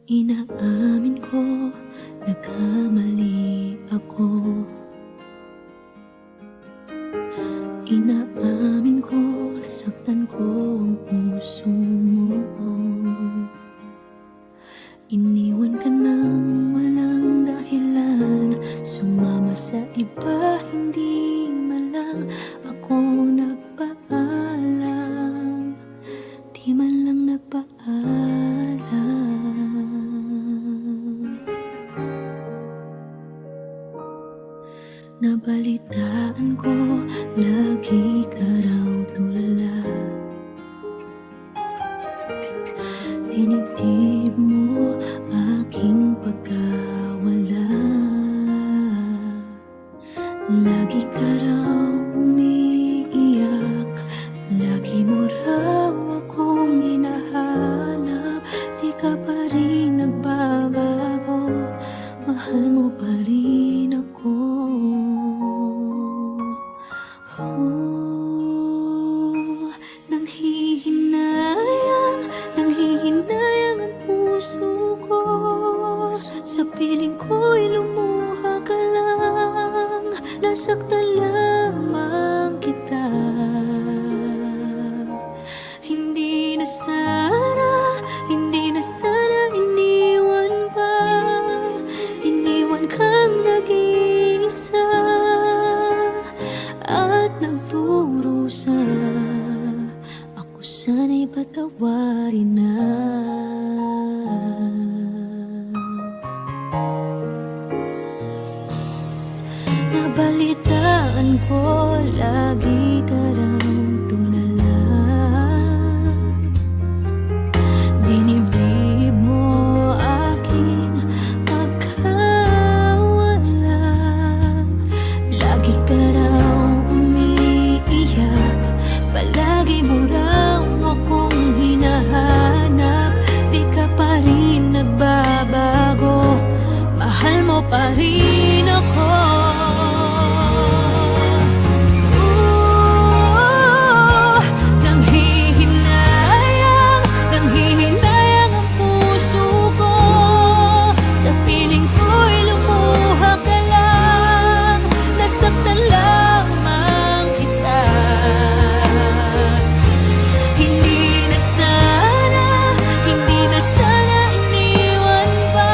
Inaamin ko, nagkamali ako. Inaamin ko, nasaktan ko ang puso mo. Iniwan ka nang walang dahilan, sumama sa iba, hindi man lang ako nagpaalam. Di man lang nagpaalam. Nabalitaan ko, lagi ka raw tulala. Dinibdib mo aking pagkawala. Lagi ka raw umiiyak, lagi mo raw akong hinahanap. Di ka pa rin nagbabago, mahal mo pa rin ako. Nanghihinayang ang puso ko. Sa piling ko'y lumuha ka lang, nasaktan lamang kita. Hindi na sana iniwan pa. Iniwan kang nag-iisa at nagdurusa. Ako sana'y patawarin na. Nabalitaan ko, lagi ka raw tulala. Dinibdib mo aking pagkawala. Lagi ka raw umiiyak, palagi mo raw akong hinahanap. Di ka pa rin nagbabago, mahal mo pa rin ako. Nanghihinayang ang puso ko. Sa piling ko'y lumuha ka lang, nasaktan lamang kita. Hindi na sana iniwan pa.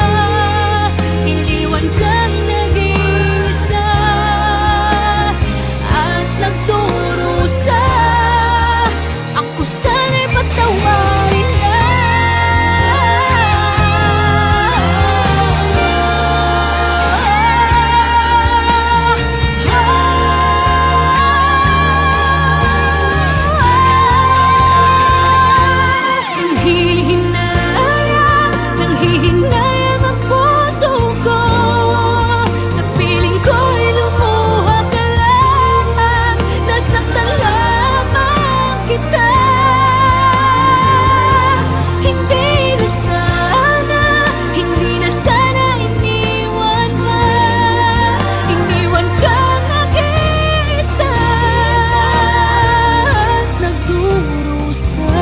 Iniwan kang nag-iisa at nagdurusa. Ako sana'y patawarin na. Nanghihinayang ang puso ko. Sa piling ko'y lumuha ka lang, nasaktan lamang kita. Hindi na sana iniwan pa. Iniwan kang nag-iisa at nagdurusa.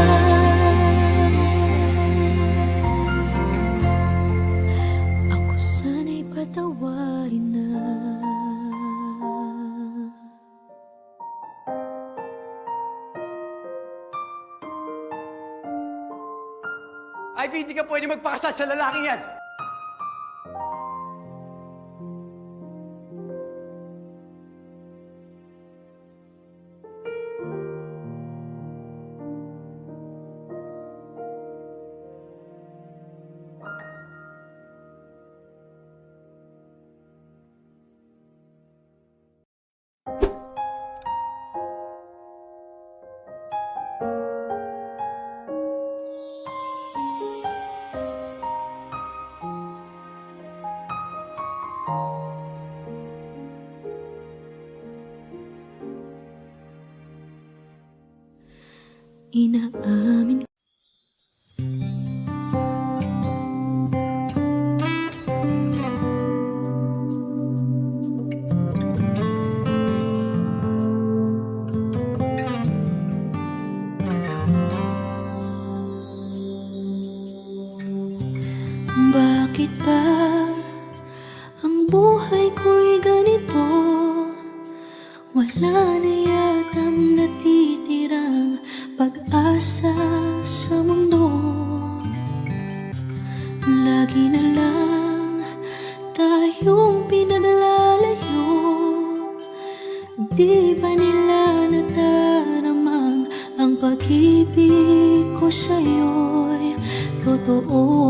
Ako sana'y patawarin na. Ivy, hindi ka pwede magpakasal sa lalaking yan! Inaamin Bakit ba ang buhay ko'y ganito? Wala na yatang natitirang pag-asa sa mundo. Lagi na lang tayong pinaglalayo. Di ba nila nataramang ang pag-ibig ko sa'yo'y totoo?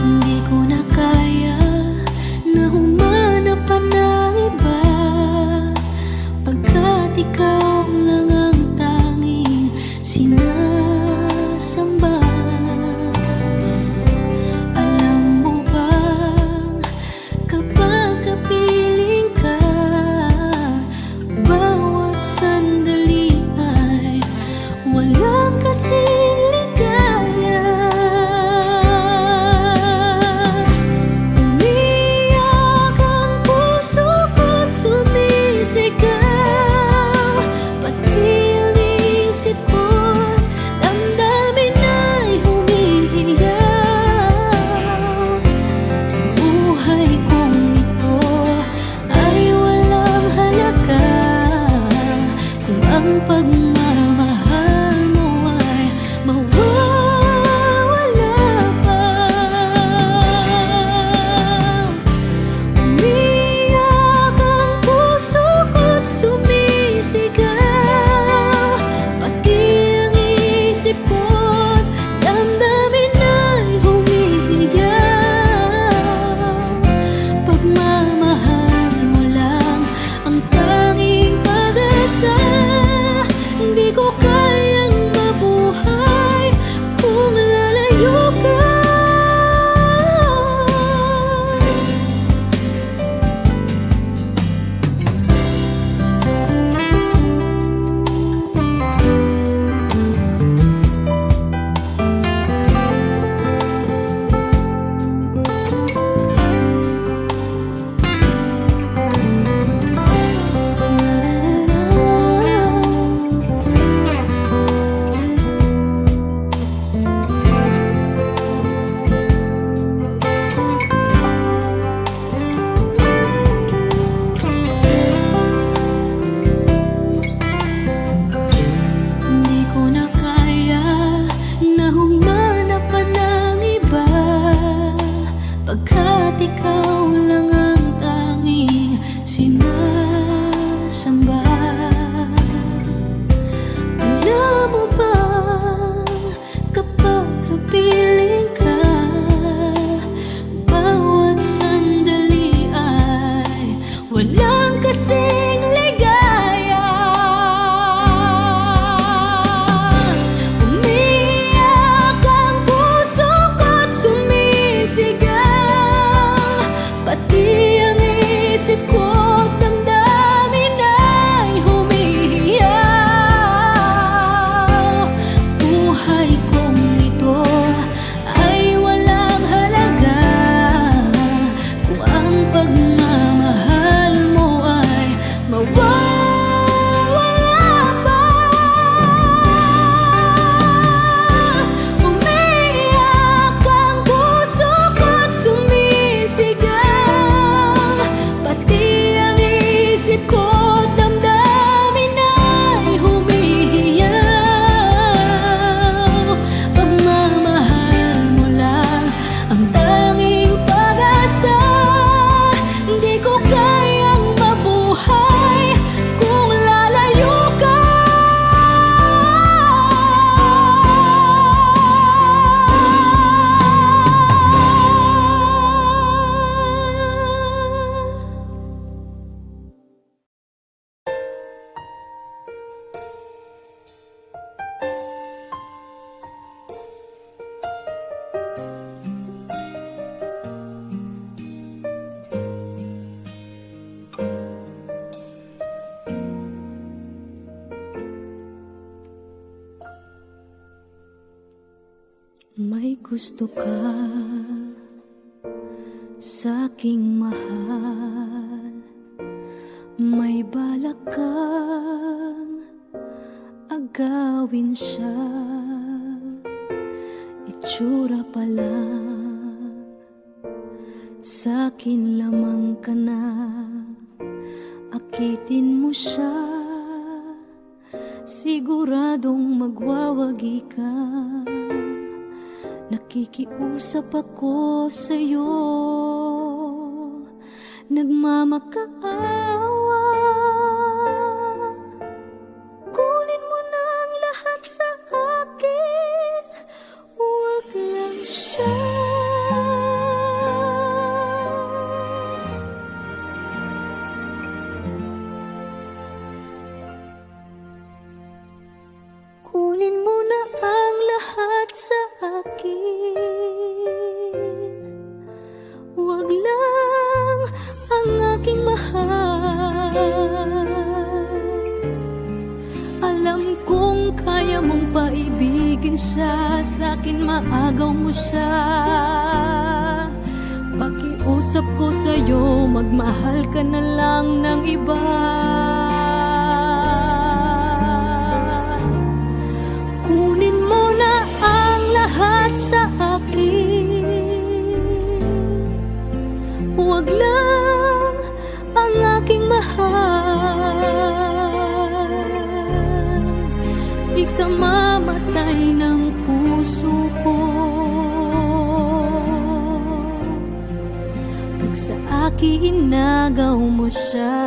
Hindi ko na kaya na humanap pa ng iba, pagkat ikaw lang ang tanging sinasamba. Alam mo bang kapag kapiling ka, bawat sandali ay walang kasing ligaya. Umiyak ang puso ko't sumisigaw, pati ang isip ko't damdamin ay humihiyaw. Buhay kong ito ay walang halaga kung ang pagmamahal mo ay mawawala pa. Umiyak ang puso ko't sumisigaw, pati ang isip ko't damdamin ay humihiyaw. Pagmamahal mo lang ang tanging pag-asa. Hindi ko kayang mabuhay kung lalayo ka. Hindi ko na kaya na humanap pa ng iba, pagkat ikaw lang ang tanging sinasamba. Alam mo ba kapag kapiling ka, bawat sandali ay walang kasing ligaya. Umiyak ang puso ko't sumisigaw, pati ang isip ko't damdamin ay humihiyaw. Buhay kong ito ay walang halaga kung ang pagmamahal mo ay mawawala pa. Umiyak ang puso ko't sumisigaw, pati ang isip ko't damdamin ay humihiyaw. Pagmamahal mo lang ang tanging pag-asa. Hindi ko kayang mabuhay kung lalayo ka. May gusto ka sa'king mahal, may balak kang probinsya, itsura pa lang, sa'kin lamang ka na. Akitin mo siya, siguradong magwawagi ka. Nakikiusap ako sa'yo, nagmamakaawa. Kunin mo na ang lahat sa akin, huwag lang siya. Kunin mo na ang lahat sa akin, huwag lang ang aking mahal. Alam kong kaya mong paibigin siya, sa'kin maagaw mo siya. Pakiusap ko sa'yo, magmahal ka na lang ng iba. Kunin mo na ang lahat sa akin, huwag lang ang aking mahal. Ikamamatay ng puso ko pag sa akin inagaw mo siya.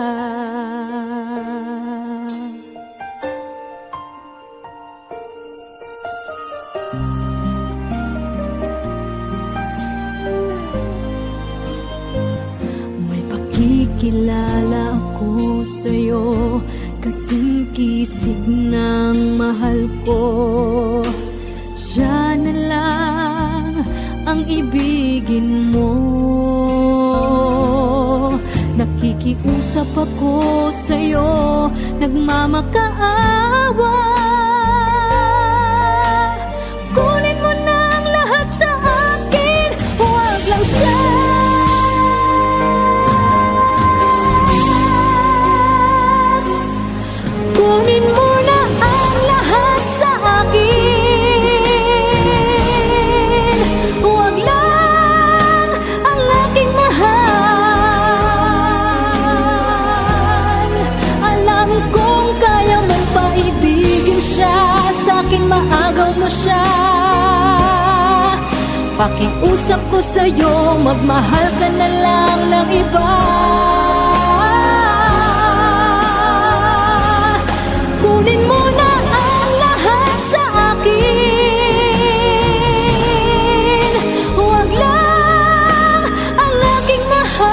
Kikilala ako sa'yo, kasing kisig ng mahal ko. Siya na lang ang ibigin mo. Nakikiusap ako sa'yo, nagmamakaawa. Kunin mo na ang lahat sa akin, huwag lang siya. Kunin mo na ang lahat sa akin, huwag lang ang aking mahal. Alam kong kaya mong paibigin siya, sa'kin maagaw mo siya. Pakiusap ko sa'yo, magmahal ka na lang ng iba. Kunin mo na ang lahat sa akin, huwag lang ang aking mahal.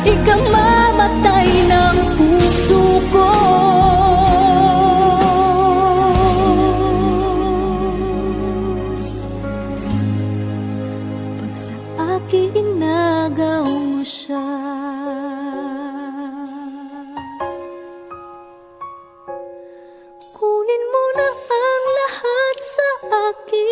Ikamamatay ng puso ko pag sa akin inagaw mo siya. Kunin mo na ang lahat sa akin.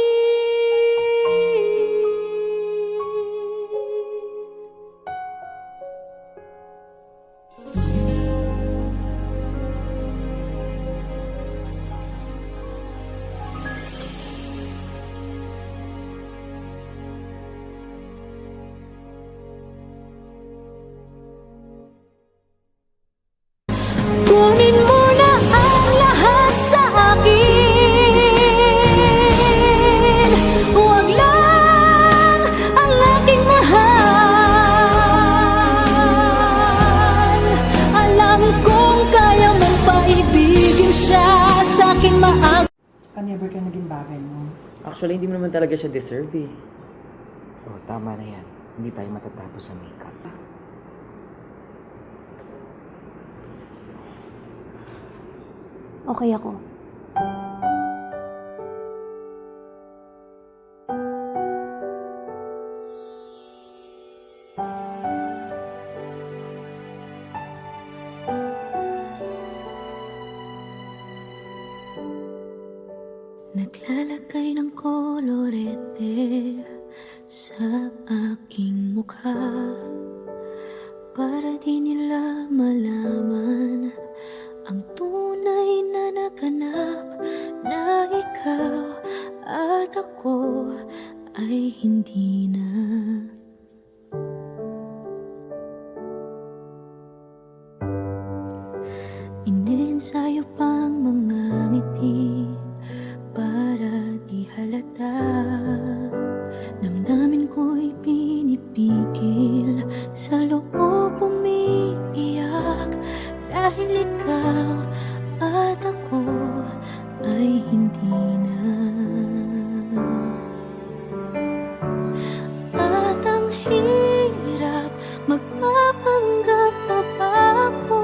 Kunin mo na ang lahat sa akin, huwag lang ang aking mahal. Alam kong kaya mong paibigin siya, sa'kin maagaw. Never ka naging bagay mo. Actually, hindi mo naman talaga siya deserve eh. Oh, tama na yan. Hindi tayo matatapos sa makeup. Okay ako. Naglalagay ng kolorete sa aking mukha para di nila malaman Tumingin sa'yo pang mga ngiti para di halata. Damdamin ko'y pinipigil, sa loob umiiyak, dahil ikaw at ako ay hindi na. At ang hirap, magpapanggap pa ba ako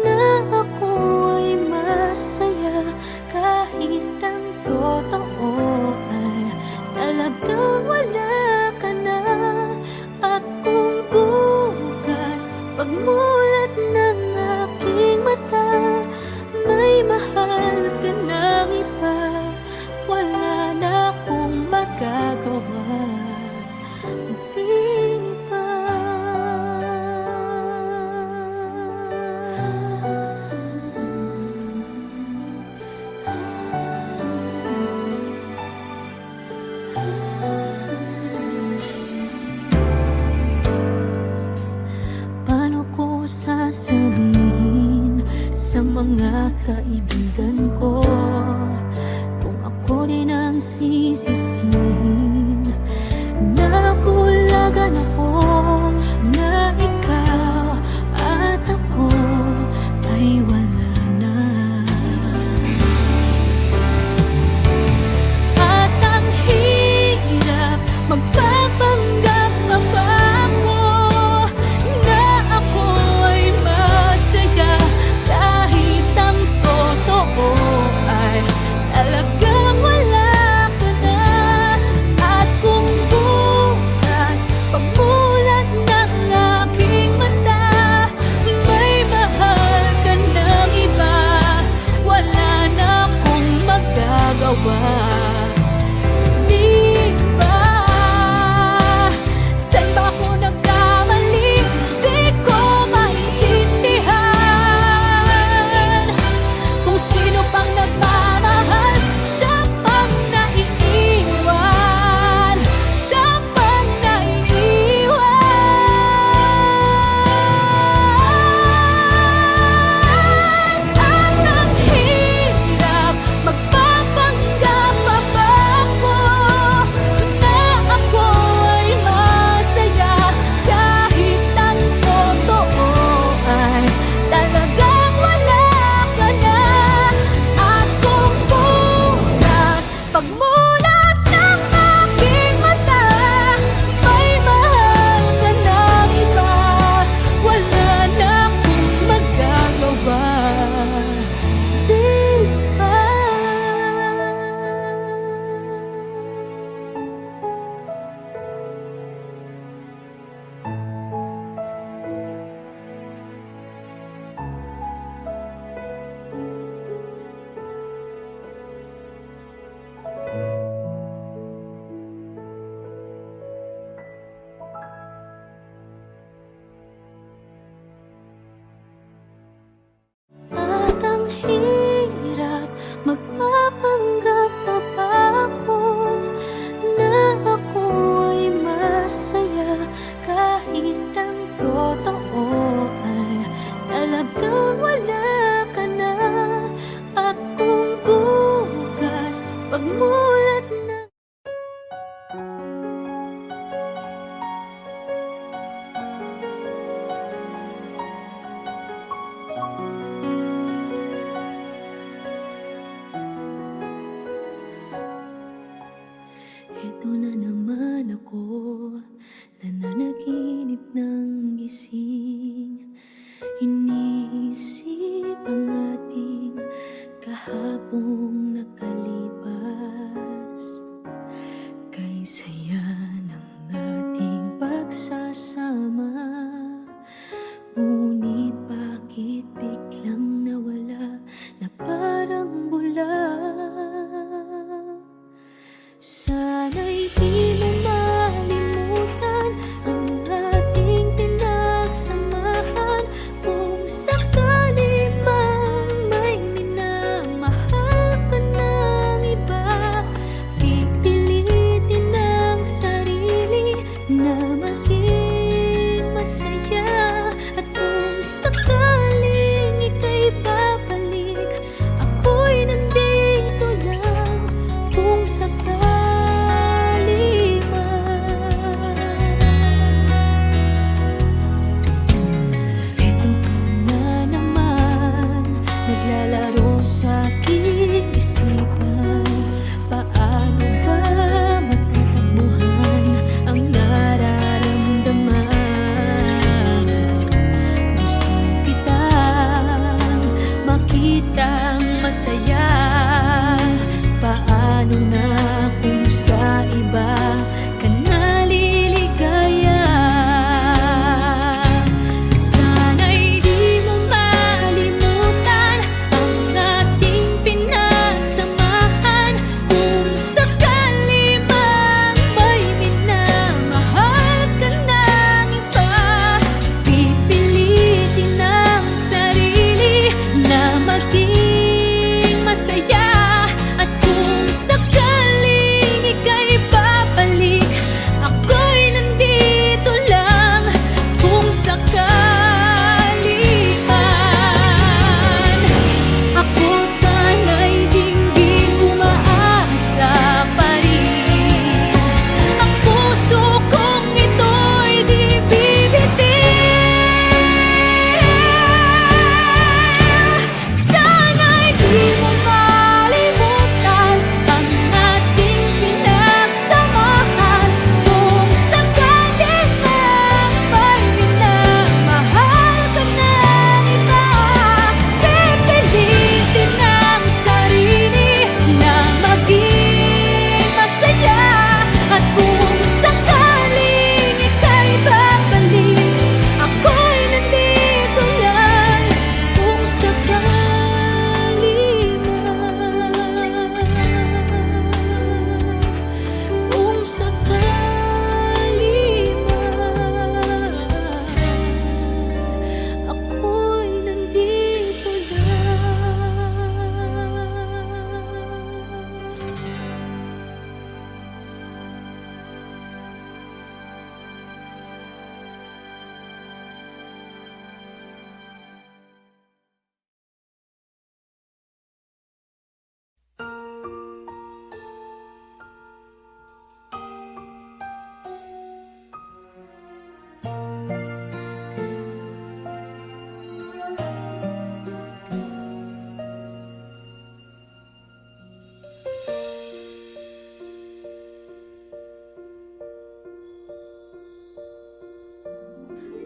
na ako ay masaya, kahit ang totoo ay talagang wala ka na. At kung bukas pagmulat ng aking mata, may mahal ka ng iba, wala na akong magagawa. Di ba? Paano ko sasabihin sa mga kaibigan ko kung ako din ang sisisihin? Nabulagan ako na ikaw at ako ay wala na. At ang hirap, magpapanggap pa ba ako na ako ay masaya, kahit ang totoo ay talagang wala ka na. At kung bukas pagmulat ng aking mata, may mahal ka ng iba, wala na akong magagawa. Di ba? Saan ba ako nagkamali? Di ko maintindihan. Kung sino pang nagmamahal, siya pang naiiwan, siya pang naiiwan. At ang hirap, magpapanggap pa ba ako na ako ay masaya, kahit ang totoo ay talagang wala ka na. At kung bukas pagmulat ng aking mata, may mahal ka ng iba, wala na akong magagawa. Di ba? At ang hirap, magpapanggap pa ba ako na ako ay masaya, kahit ang totoo ay talagang wala ka na. At kung bukas pagmulat ng Ito na naman ako, nananaginip ng gising. Iniisip ang ating kahapong nakalipas. Kay saya ng ating pagsasama, ngunit bakit biglang nawala na parang bula? Sana'y di mo malimutan ang ating pinagsamahan. Kung sakali mang may minamahal ka ng iba, pipilitin ang sarili na maging masaya. At kung sakaling ika'y ba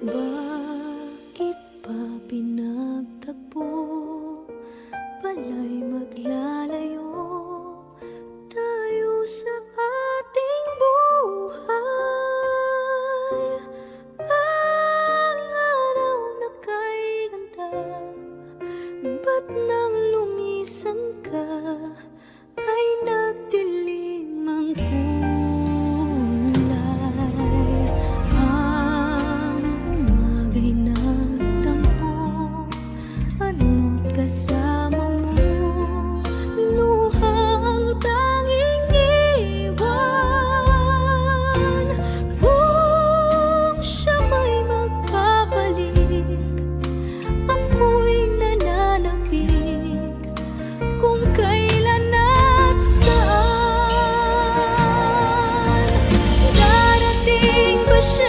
Bakit pa pinagtagpo? Pala'y maglalayo tayo sa ating buhay. Ang araw na kay ganda, ba't nang lumisan ka ay nagdilim ang kulay? Ang umaga'y nagtampo, ano't kasama mo, luha ang tanging iwan. Kung siya may magpapalik, ako'y nananapik kung kailan at saan. Darating ba siya?